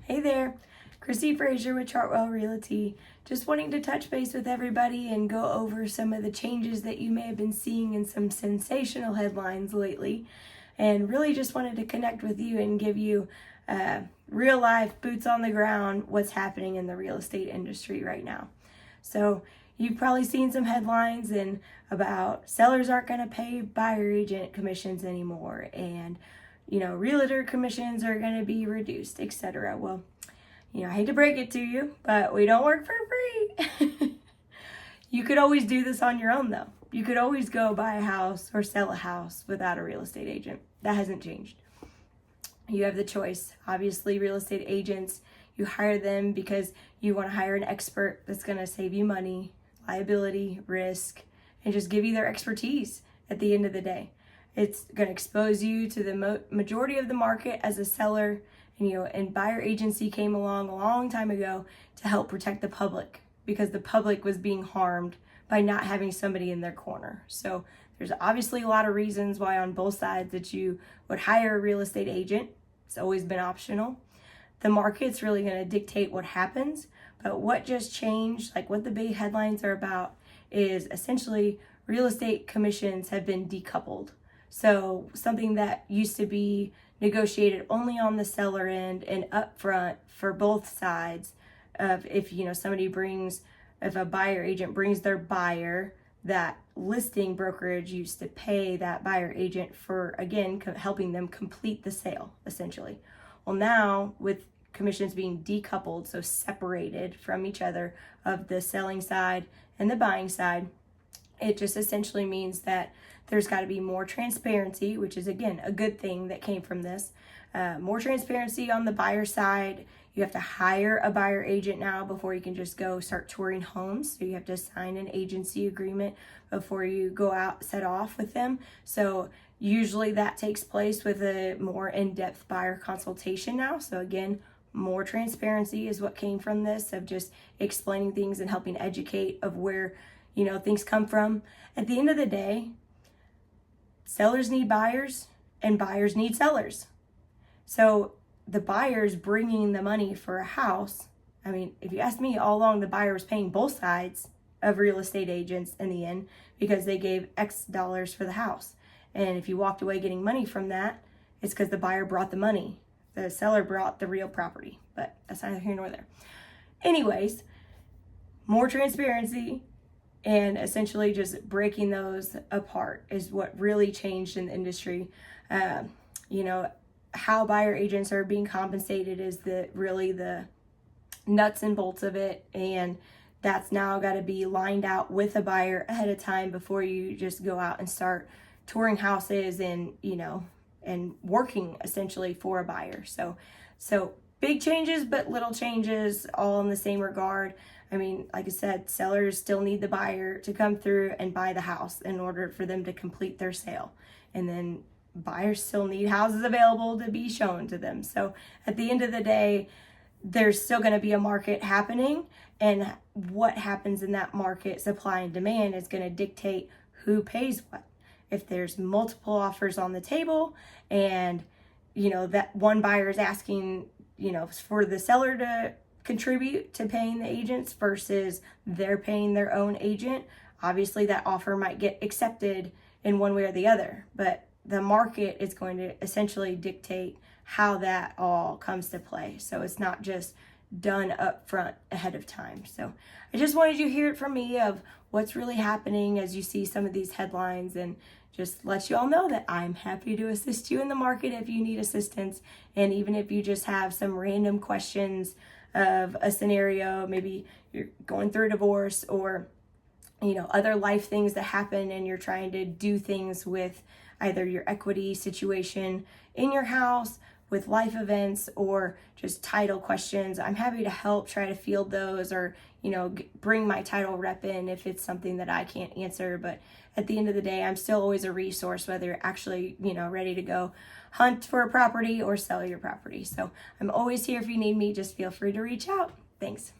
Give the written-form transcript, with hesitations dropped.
Hey there, Chrissy Frazier with Chartwell Realty. Just wanting to touch base with everybody and go over some of the changes that you may have been seeing in some sensational headlines lately. And really just wanted to connect with you and give you real life, boots on the ground, what's happening in the real estate industry right now. So you've probably seen some headlines about sellers aren't going to pay buyer agent commissions anymore, and realtor commissions are going to be reduced, etc. Well, I hate to break it to you, but we don't work for free. You could always do this on your own, though. You could always go buy a house or sell a house without a real estate agent. That hasn't changed. You have the choice. Obviously, real estate agents, you hire them because you want to hire an expert that's going to save you money, liability, risk, and just give you their expertise at the end of the day. It's going to expose you to the majority of the market as a seller, and buyer agency came along a long time ago to help protect the public, because the public was being harmed by not having somebody in their corner. So there's obviously a lot of reasons why on both sides that you would hire a real estate agent. It's always been optional. The market's really going to dictate what happens, but what just changed, like what the big headlines are about, is essentially real estate commissions have been decoupled. So something that used to be negotiated only on the seller end and upfront for both sides, of if a buyer agent brings their buyer, that listing brokerage used to pay that buyer agent for, again, helping them complete the sale, essentially. Well, now with commissions being decoupled, so separated from each other, of the selling side and the buying side, it just essentially means that there's got to be more transparency, which is, again, a good thing that came from this. More transparency on the buyer side. You have to hire a buyer agent now before you can just go start touring homes. So you have to sign an agency agreement before you go out, set off with them. So usually that takes place with a more in-depth buyer consultation now. So again, more transparency is what came from this, of just explaining things and helping educate of where things come from. At the end of the day, sellers need buyers and buyers need sellers. So the buyer's bringing the money for a house. I mean, if you ask me, all along the buyer was paying both sides of real estate agents in the end, because they gave X dollars for the house. And if you walked away getting money from that, it's because the buyer brought the money. The seller brought the real property, but that's neither here nor there. Anyways, more transparency and essentially just breaking those apart is what really changed in the industry. How buyer agents are being compensated is really the nuts and bolts of it, and that's now got to be lined out with a buyer ahead of time before you just go out and start touring houses and working essentially for a buyer. So big changes, but little changes all in the same regard. I mean, like I said, sellers still need the buyer to come through and buy the house in order for them to complete their sale. And then buyers still need houses available to be shown to them. So at the end of the day, there's still going to be a market happening, and what happens in that market, supply and demand, is going to dictate who pays what. If there's multiple offers on the table and that one buyer is asking for the seller to contribute to paying the agents versus they're paying their own agent, obviously that offer might get accepted in one way or the other, but the market is going to essentially dictate how that all comes to play. So it's not just done up front ahead of time. So I just wanted you to hear it from me of what's really happening as you see some of these headlines, and just let you all know that I'm happy to assist you in the market if you need assistance. And even if you just have some random questions of a scenario, maybe you're going through a divorce or other life things that happen, and you're trying to do things with either your equity situation in your house, with life events, or just title questions, I'm happy to help try to field those, or bring my title rep in if it's something that I can't answer. But at the end of the day, I'm still always a resource, whether you're actually ready to go hunt for a property or sell your property. So I'm always here if you need me. Just feel free to reach out. Thanks.